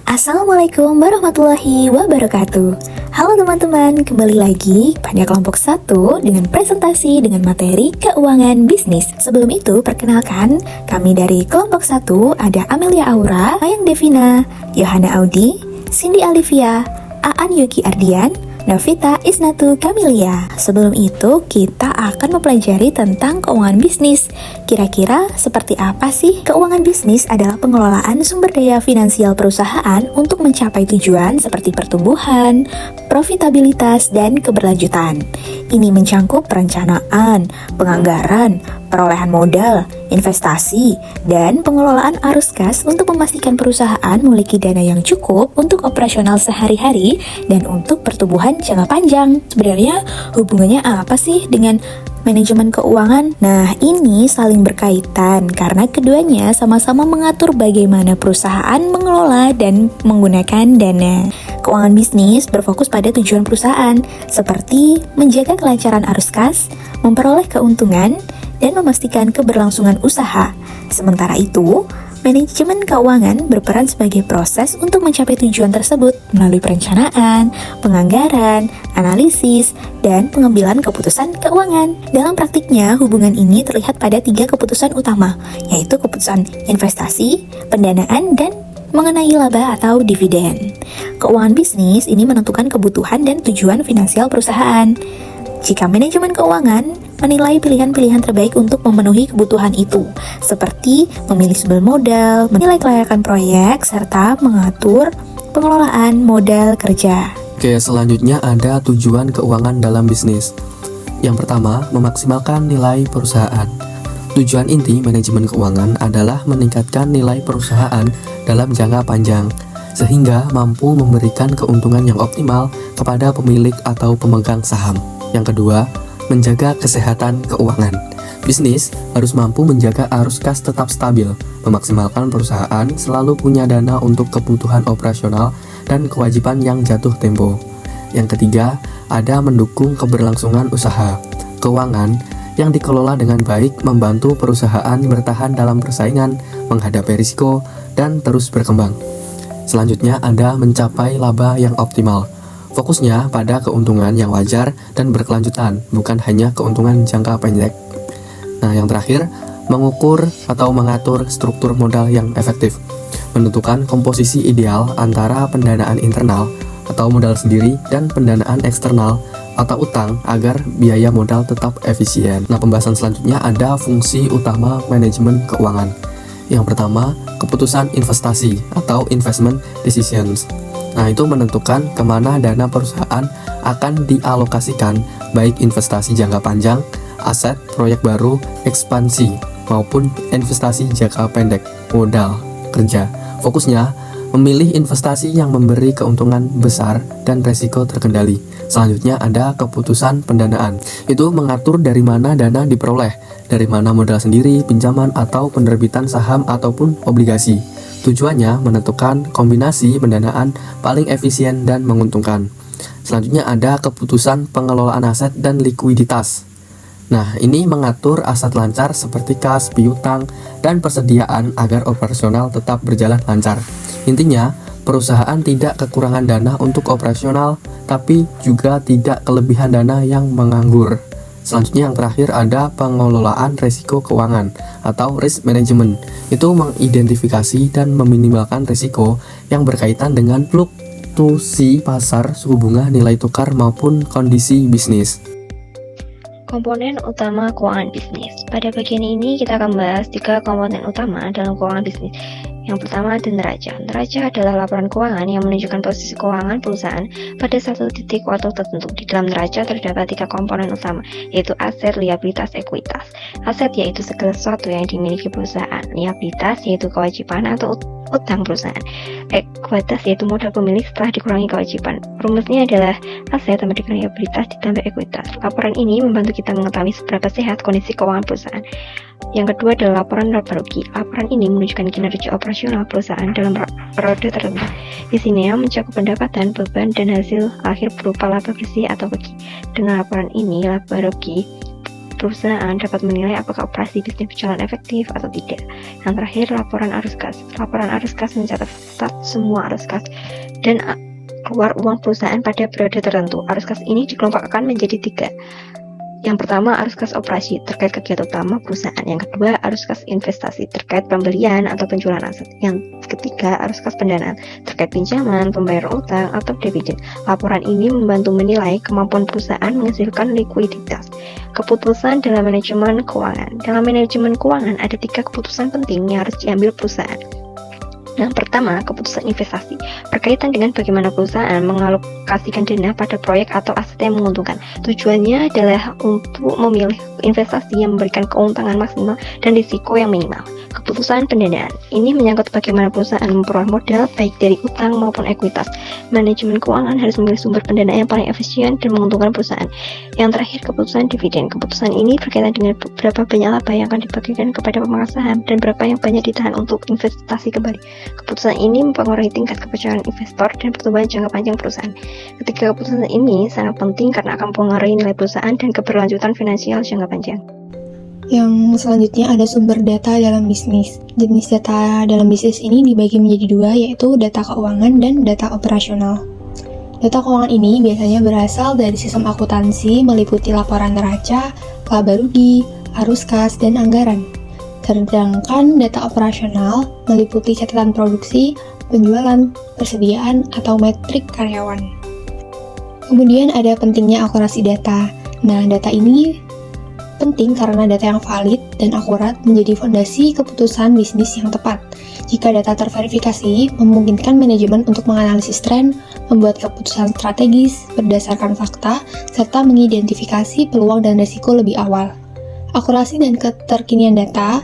Assalamualaikum warahmatullahi wabarakatuh. Halo teman-teman, kembali lagi pada kelompok 1 dengan presentasi dengan materi keuangan bisnis. Sebelum itu, perkenalkan, kami dari kelompok 1 ada Amelia Aura, Ayang Devina, Yohana Audi, Cindy Alivia, Aan Yuki Ardian, Novita Isnatu Kamilia. Sebelum itu, kita akan mempelajari tentang keuangan bisnis. Kira-kira seperti apa sih? Keuangan bisnis adalah pengelolaan sumber daya finansial perusahaan untuk mencapai tujuan seperti pertumbuhan, profitabilitas, dan keberlanjutan. Ini mencangkup perencanaan, penganggaran, perolehan modal, investasi, dan pengelolaan arus kas untuk memastikan perusahaan memiliki dana yang cukup untuk operasional sehari-hari dan untuk pertumbuhan jangka panjang. Sebenarnya hubungannya apa sih dengan manajemen keuangan? Nah, ini saling berkaitan karena keduanya sama-sama mengatur bagaimana perusahaan mengelola dan menggunakan dana. Keuangan bisnis berfokus pada tujuan perusahaan, seperti menjaga kelancaran arus kas, memperoleh keuntungan, dan memastikan keberlangsungan usaha. Sementara itu, manajemen keuangan berperan sebagai proses untuk mencapai tujuan tersebut melalui perencanaan, penganggaran, analisis, dan pengambilan keputusan keuangan. Dalam praktiknya, hubungan ini terlihat pada 3 keputusan utama, yaitu keputusan investasi, pendanaan, dan mengenai laba atau dividen. Keuangan bisnis ini menentukan kebutuhan dan tujuan finansial perusahaan. Jika manajemen keuangan menilai pilihan-pilihan terbaik untuk memenuhi kebutuhan itu, seperti memilih sumber modal, menilai kelayakan proyek, serta mengatur pengelolaan modal kerja. Oke, selanjutnya ada tujuan keuangan dalam bisnis. Yang pertama, memaksimalkan nilai perusahaan. Tujuan inti manajemen keuangan adalah meningkatkan nilai perusahaan dalam jangka panjang, sehingga mampu memberikan keuntungan yang optimal kepada pemilik atau pemegang saham. Yang kedua, menjaga kesehatan keuangan. Bisnis harus mampu menjaga arus kas tetap stabil, memaksimalkan perusahaan selalu punya dana untuk kebutuhan operasional dan kewajiban yang jatuh tempo. Yang ketiga, ada mendukung keberlangsungan usaha. Keuangan yang dikelola dengan baik membantu perusahaan bertahan dalam persaingan, menghadapi risiko, dan terus berkembang. Selanjutnya ada mencapai laba yang optimal. Fokusnya pada keuntungan yang wajar dan berkelanjutan, bukan hanya keuntungan jangka pendek. Nah, yang terakhir, mengukur atau mengatur struktur modal yang efektif. Menentukan komposisi ideal antara pendanaan internal atau modal sendiri dan pendanaan eksternal atau utang agar biaya modal tetap efisien. Nah, pembahasan selanjutnya ada fungsi utama manajemen keuangan. Yang pertama, keputusan investasi atau investment decisions. Nah, itu menentukan kemana dana perusahaan akan dialokasikan, baik investasi jangka panjang, aset, proyek baru, ekspansi, maupun investasi jangka pendek, modal, kerja. Fokusnya, memilih investasi yang memberi keuntungan besar dan resiko terkendali. Selanjutnya ada keputusan pendanaan. Itu mengatur dari mana dana diperoleh, dari mana modal sendiri, pinjaman, atau penerbitan saham ataupun obligasi. Tujuannya menentukan kombinasi pendanaan paling efisien dan menguntungkan. Selanjutnya ada keputusan pengelolaan aset dan likuiditas. Nah, ini mengatur aset lancar seperti kas, piutang, dan persediaan agar operasional tetap berjalan lancar. Intinya, perusahaan tidak kekurangan dana untuk operasional, tapi juga tidak kelebihan dana yang menganggur. Selanjutnya yang terakhir ada pengelolaan risiko keuangan atau risk management. Itu mengidentifikasi dan meminimalkan risiko yang berkaitan dengan fluktuasi pasar, suku bunga, nilai tukar, maupun kondisi bisnis. Komponen utama keuangan bisnis. Pada bagian ini kita akan membahas 3 komponen utama dalam keuangan bisnis. Yang pertama ada neraca. Neraca adalah laporan keuangan yang menunjukkan posisi keuangan perusahaan pada satu titik waktu tertentu. Di dalam neraca terdapat 3 komponen utama, yaitu aset, liabilitas, ekuitas. Aset yaitu segala sesuatu yang dimiliki perusahaan. Liabilitas yaitu kewajiban atau utang perusahaan. Ekuitas yaitu modal pemilik setelah dikurangi kewajiban. Rumusnya adalah aset tambah dengan liabilitas ditambah ekuitas. Laporan ini membantu kita mengetahui seberapa sehat kondisi keuangan perusahaan. Yang kedua adalah laporan laba rugi. Laporan ini menunjukkan kinerja operasional perusahaan dalam periode tertentu. Di sini mencakup pendapatan, beban, dan hasil akhir berupa laba bersih atau rugi. Dengan laporan ini, laba rugi perusahaan dapat menilai apakah operasi bisnis berjalan efektif atau tidak. Yang terakhir, laporan arus kas. Laporan arus kas mencatat semua arus kas dan keluar uang perusahaan pada periode tertentu. Arus kas ini dikelompokkan menjadi 3. Yang pertama, arus kas operasi terkait kegiatan utama perusahaan. Yang kedua, arus kas investasi terkait pembelian atau penjualan aset. Yang ketiga, arus kas pendanaan terkait pinjaman, pembayaran utang, atau dividen. Laporan ini membantu menilai kemampuan perusahaan menghasilkan likuiditas. Keputusan dalam manajemen keuangan. Dalam manajemen keuangan ada 3 keputusan penting yang harus diambil perusahaan. Yang pertama, keputusan investasi berkaitan dengan bagaimana perusahaan mengalokasikan dana pada proyek atau aset yang menguntungkan. Tujuannya adalah untuk memilih investasi yang memberikan keuntungan maksimal dan risiko yang minimal. Keputusan pendanaan ini menyangkut bagaimana perusahaan memperoleh modal baik dari utang maupun ekuitas. Manajemen keuangan harus memilih sumber pendanaan yang paling efisien dan menguntungkan perusahaan. Yang terakhir, keputusan dividen. Keputusan ini berkaitan dengan berapa banyak laba yang akan dibagikan kepada pemegang saham dan berapa yang banyak ditahan untuk investasi kembali. Keputusan ini mempengaruhi tingkat kepercayaan investor dan pertumbuhan jangka panjang perusahaan. Ketiga keputusan ini sangat penting karena akan mempengaruhi nilai perusahaan dan keberlanjutan finansial jangka panjang. Yang selanjutnya ada sumber data dalam bisnis. Jenis data dalam bisnis ini dibagi menjadi 2, yaitu data keuangan dan data operasional. Data keuangan ini biasanya berasal dari sistem akuntansi meliputi laporan neraca, laba rugi, arus kas, dan anggaran. Sedangkan data operasional meliputi catatan produksi, penjualan, persediaan, atau metrik karyawan. Kemudian ada pentingnya akurasi data. Nah, data ini penting karena data yang valid dan akurat menjadi fondasi keputusan bisnis yang tepat. Jika data terverifikasi, memungkinkan manajemen untuk menganalisis tren, membuat keputusan strategis berdasarkan fakta, serta mengidentifikasi peluang dan risiko lebih awal. Akurasi dan keterkinian data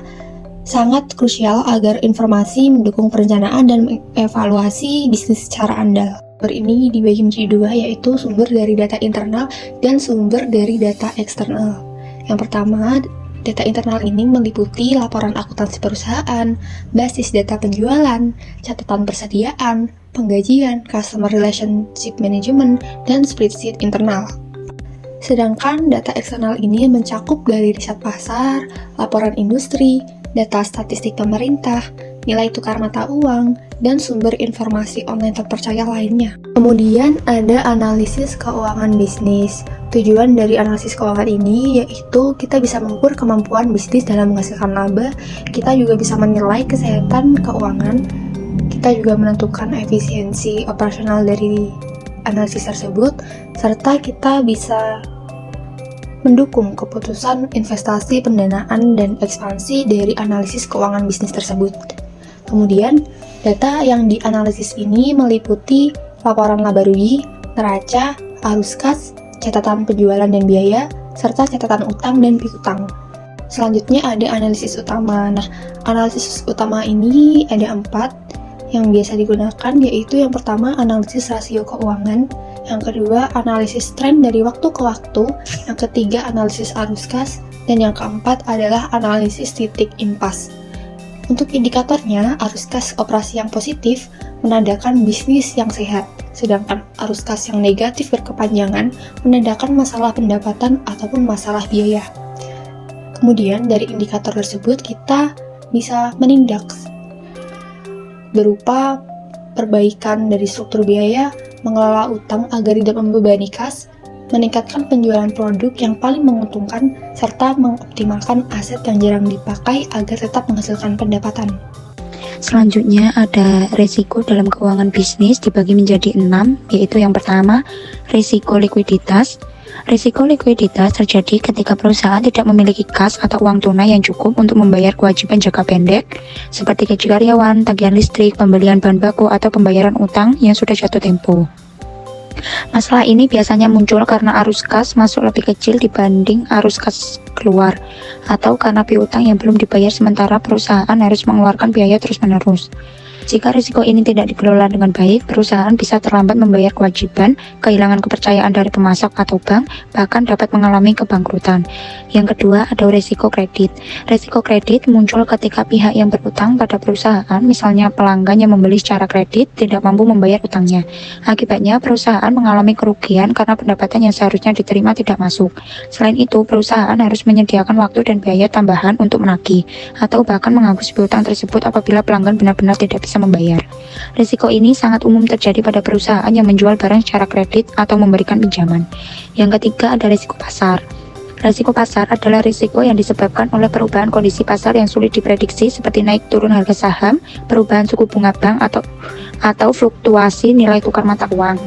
sangat krusial agar informasi mendukung perencanaan dan mengevaluasi bisnis secara andal. Sumber ini dibagi menjadi 2, yaitu sumber dari data internal dan sumber dari data eksternal. Yang pertama, data internal ini meliputi laporan akuntansi perusahaan, basis data penjualan, catatan persediaan, penggajian, customer relationship management, dan spreadsheet internal. Sedangkan data eksternal ini mencakup dari riset pasar, laporan industri, data statistik pemerintah, nilai tukar mata uang, dan sumber informasi online terpercaya lainnya. Kemudian ada analisis keuangan bisnis. Tujuan dari analisis keuangan ini yaitu kita bisa mengukur kemampuan bisnis dalam menghasilkan laba, kita juga bisa menilai kesehatan keuangan, kita juga menentukan efisiensi operasional dari analisis tersebut, serta kita bisa mendukung keputusan investasi, pendanaan, dan ekspansi dari analisis keuangan bisnis tersebut. Kemudian, data yang dianalisis ini meliputi laporan laba rugi, neraca, arus kas, catatan penjualan dan biaya, serta catatan utang dan piutang. Selanjutnya ada analisis utama. Nah, analisis utama ini ada 4 yang biasa digunakan, yaitu yang pertama analisis rasio keuangan, yang kedua analisis tren dari waktu ke waktu, yang ketiga analisis arus kas, dan yang keempat adalah analisis titik impas. Untuk indikatornya, arus kas operasi yang positif menandakan bisnis yang sehat, sedangkan arus kas yang negatif berkepanjangan menandakan masalah pendapatan ataupun masalah biaya. Kemudian dari indikator tersebut kita bisa menindak berupa perbaikan dari struktur biaya, mengelola utang agar tidak membebani kas, meningkatkan penjualan produk yang paling menguntungkan, serta mengoptimalkan aset yang jarang dipakai agar tetap menghasilkan pendapatan. Selanjutnya ada risiko dalam keuangan bisnis dibagi menjadi 6, yaitu yang pertama, risiko likuiditas. Risiko likuiditas terjadi ketika perusahaan tidak memiliki kas atau uang tunai yang cukup untuk membayar kewajiban jangka pendek, seperti gaji karyawan, tagihan listrik, pembelian bahan baku, atau pembayaran utang yang sudah jatuh tempo. Masalah ini biasanya muncul karena arus kas masuk lebih kecil dibanding arus kas keluar, atau karena piutang yang belum dibayar sementara perusahaan harus mengeluarkan biaya terus-menerus. Jika risiko ini tidak dikelola dengan baik, perusahaan bisa terlambat membayar kewajiban, kehilangan kepercayaan dari pemasok atau bank, bahkan dapat mengalami kebangkrutan. Yang kedua, ada risiko kredit. Risiko kredit muncul ketika pihak yang berutang pada perusahaan, misalnya pelanggan yang membeli secara kredit, tidak mampu membayar utangnya. Akibatnya, perusahaan mengalami kerugian karena pendapatan yang seharusnya diterima tidak masuk. Selain itu, perusahaan harus menyediakan waktu dan biaya tambahan untuk menagih, atau bahkan menghapus piutang tersebut apabila pelanggan benar-benar tidak bisa membayar. Risiko ini sangat umum terjadi pada perusahaan yang menjual barang secara kredit atau memberikan pinjaman. Yang ketiga, ada risiko pasar. Risiko pasar adalah risiko yang disebabkan oleh perubahan kondisi pasar yang sulit diprediksi seperti naik turun harga saham, perubahan suku bunga bank atau fluktuasi nilai tukar mata uang.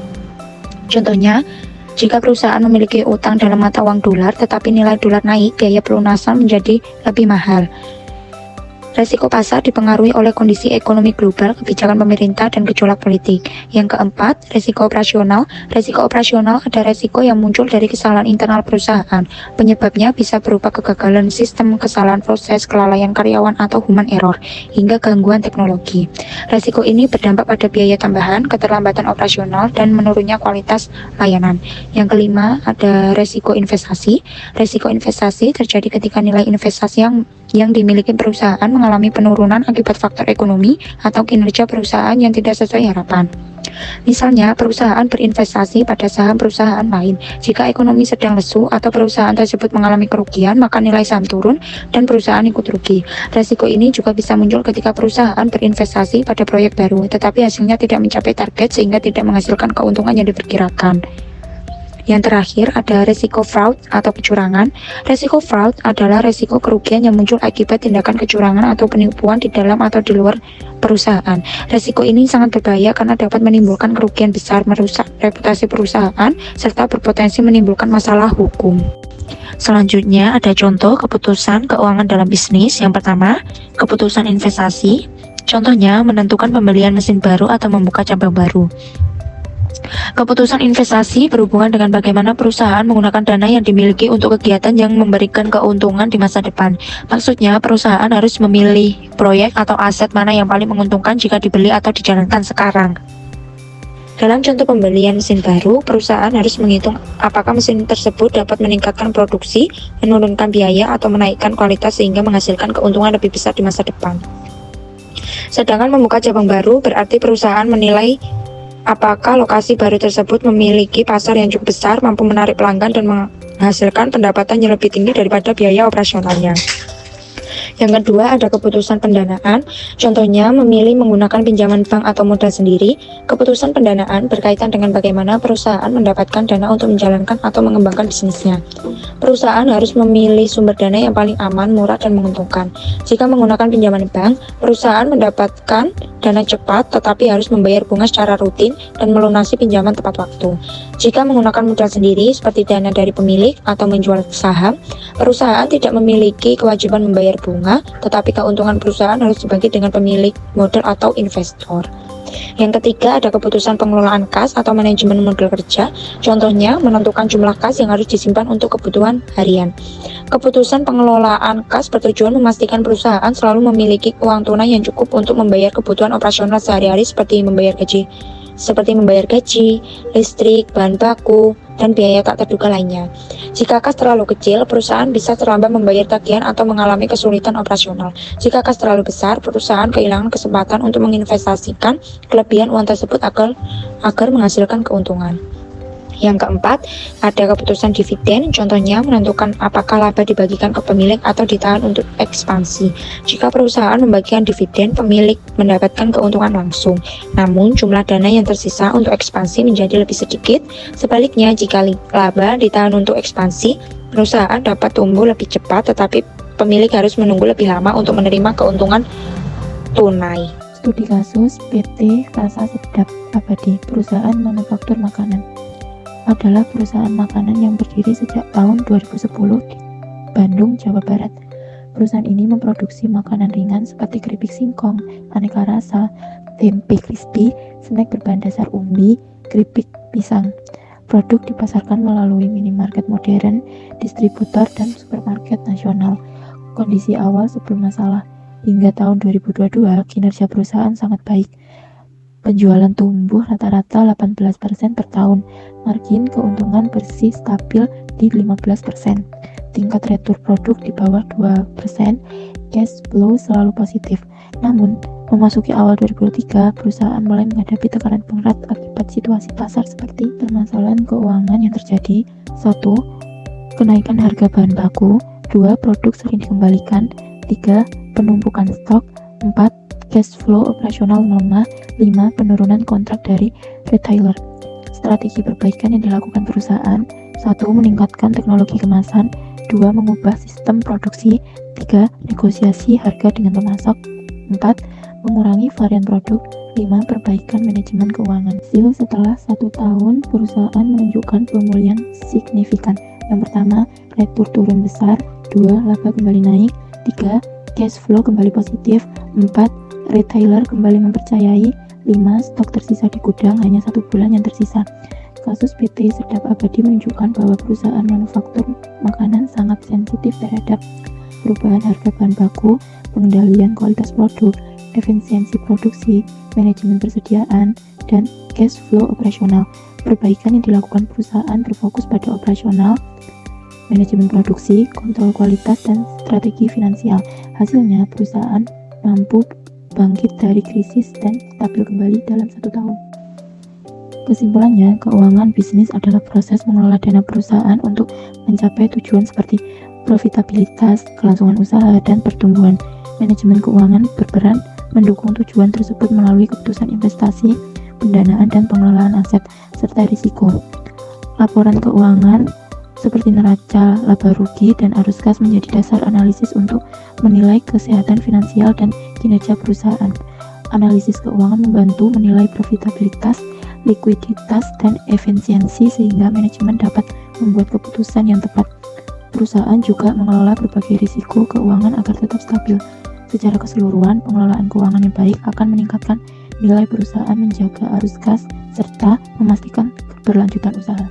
Contohnya, jika perusahaan memiliki utang dalam mata uang dolar tetapi nilai dolar naik, biaya pelunasan menjadi lebih mahal. Risiko pasar dipengaruhi oleh kondisi ekonomi global, kebijakan pemerintah, dan gejolak politik. Yang keempat, risiko operasional. Risiko operasional ada risiko yang muncul dari kesalahan internal perusahaan. Penyebabnya bisa berupa kegagalan sistem, kesalahan proses, kelalaian karyawan, atau human error, hingga gangguan teknologi. Risiko ini berdampak pada biaya tambahan, keterlambatan operasional, dan menurunnya kualitas layanan. Yang kelima, ada risiko investasi. Risiko investasi terjadi ketika nilai investasi yang dimiliki perusahaan mengalami penurunan akibat faktor ekonomi atau kinerja perusahaan yang tidak sesuai harapan. Misalnya, perusahaan berinvestasi pada saham perusahaan lain. Jika ekonomi sedang lesu atau perusahaan tersebut mengalami kerugian, maka nilai saham turun dan perusahaan ikut rugi. Risiko ini juga bisa muncul ketika perusahaan berinvestasi pada proyek baru, tetapi hasilnya tidak mencapai target sehingga tidak menghasilkan keuntungan yang diperkirakan. Yang terakhir, ada risiko fraud atau kecurangan. Risiko fraud adalah risiko kerugian yang muncul akibat tindakan kecurangan atau penipuan di dalam atau di luar perusahaan. Risiko ini sangat berbahaya karena dapat menimbulkan kerugian besar, merusak reputasi perusahaan, serta berpotensi menimbulkan masalah hukum. Selanjutnya, ada contoh keputusan keuangan dalam bisnis. Yang pertama, keputusan investasi. Contohnya, menentukan pembelian mesin baru atau membuka cabang baru. Keputusan investasi berhubungan dengan bagaimana perusahaan menggunakan dana yang dimiliki untuk kegiatan yang memberikan keuntungan di masa depan. Maksudnya, perusahaan harus memilih proyek atau aset mana yang paling menguntungkan jika dibeli atau dijalankan sekarang. Dalam contoh pembelian mesin baru, perusahaan harus menghitung apakah mesin tersebut dapat meningkatkan produksi, menurunkan biaya, atau menaikkan kualitas sehingga menghasilkan keuntungan lebih besar di masa depan. Sedangkan membuka cabang baru berarti perusahaan menilai apakah lokasi baru tersebut memiliki pasar yang cukup besar, mampu menarik pelanggan, dan menghasilkan pendapatan yang lebih tinggi daripada biaya operasionalnya. Yang kedua, ada keputusan pendanaan. Contohnya, memilih menggunakan pinjaman bank atau modal sendiri. Keputusan pendanaan berkaitan dengan bagaimana perusahaan mendapatkan dana untuk menjalankan atau mengembangkan bisnisnya. Perusahaan harus memilih sumber dana yang paling aman, murah, dan menguntungkan. Jika menggunakan pinjaman bank, perusahaan mendapatkan dana cepat, tetapi harus membayar bunga secara rutin dan melunasi pinjaman tepat waktu. Jika menggunakan modal sendiri, seperti dana dari pemilik atau menjual saham, perusahaan tidak memiliki kewajiban membayar bunga, tetapi keuntungan perusahaan harus dibagi dengan pemilik modal atau investor. Yang ketiga, ada keputusan pengelolaan kas atau manajemen modal kerja. Contohnya, menentukan jumlah kas yang harus disimpan untuk kebutuhan harian. Keputusan pengelolaan kas bertujuan memastikan perusahaan selalu memiliki uang tunai yang cukup untuk membayar kebutuhan operasional sehari-hari seperti membayar gaji, listrik, bahan baku, dan biaya tak terduga lainnya. Jika kas terlalu kecil, perusahaan bisa terlambat membayar tagihan atau mengalami kesulitan operasional. Jika kas terlalu besar, perusahaan kehilangan kesempatan untuk menginvestasikan kelebihan uang tersebut agar menghasilkan keuntungan. Yang keempat, ada keputusan dividen. Contohnya, menentukan apakah laba dibagikan ke pemilik atau ditahan untuk ekspansi. Jika perusahaan membagikan dividen, pemilik mendapatkan keuntungan langsung. Namun, jumlah dana yang tersisa untuk ekspansi menjadi lebih sedikit. Sebaliknya, jika laba ditahan untuk ekspansi, perusahaan dapat tumbuh lebih cepat, tetapi pemilik harus menunggu lebih lama untuk menerima keuntungan tunai. Studi kasus PT Rasa Sedap Abadi, perusahaan manufaktur makanan, adalah perusahaan makanan yang berdiri sejak tahun 2010 di Bandung, Jawa Barat. Perusahaan ini memproduksi makanan ringan seperti keripik singkong, aneka rasa, tempe crispy, snack berbahan dasar umbi, keripik pisang. Produk dipasarkan melalui minimarket modern, distributor, dan supermarket nasional. Kondisi awal sebelum masalah. Hingga tahun 2022, kinerja perusahaan sangat baik. Penjualan tumbuh rata-rata 18% per tahun. Margin keuntungan bersih stabil di 15%. Tingkat retur produk di bawah 2%. Cash flow selalu positif. Namun, memasuki awal 2023, perusahaan mulai menghadapi tekanan berat akibat situasi pasar seperti permasalahan keuangan yang terjadi. 1. Kenaikan harga bahan baku. 2. Produk sering dikembalikan. 3. Penumpukan stok. 4. Cash flow operasional melemah. 5. Penurunan kontrak dari retailer. Strategi perbaikan yang dilakukan perusahaan. 1. Meningkatkan teknologi kemasan. 2. Mengubah sistem produksi. 3. Negosiasi harga dengan pemasok. 4. Mengurangi varian produk. 5. Perbaikan manajemen keuangan. Hasil setelah 1 tahun, perusahaan menunjukkan pemulihan signifikan. Yang pertama, retur turun besar. 2. Laba kembali naik. 3. Cash flow kembali positif. 4. Retailer kembali mempercayai. 5. Stok tersisa di gudang hanya 1 bulan yang tersisa. Kasus PT Sedap Abadi menunjukkan bahwa perusahaan manufaktur makanan sangat sensitif terhadap perubahan harga bahan baku, pengendalian kualitas produk, efisiensi produksi, manajemen persediaan, dan cash flow operasional. Perbaikan yang dilakukan perusahaan berfokus pada operasional, manajemen produksi, kontrol kualitas, dan strategi finansial. Hasilnya, perusahaan mampu bangkit dari krisis dan stabil kembali dalam 1 tahun. Kesimpulannya, keuangan bisnis adalah proses mengelola dana perusahaan untuk mencapai tujuan seperti profitabilitas, kelangsungan usaha, dan pertumbuhan. Manajemen keuangan berperan mendukung tujuan tersebut melalui keputusan investasi, pendanaan, dan pengelolaan aset, serta risiko. Laporan keuangan seperti neraca, laba rugi, dan arus kas menjadi dasar analisis untuk menilai kesehatan finansial dan kinerja perusahaan. Analisis keuangan membantu menilai profitabilitas, likuiditas, dan efisiensi sehingga manajemen dapat membuat keputusan yang tepat. Perusahaan juga mengelola berbagai risiko keuangan agar tetap stabil. Secara keseluruhan, pengelolaan keuangan yang baik akan meningkatkan nilai perusahaan, menjaga arus kas, serta memastikan keberlanjutan usaha.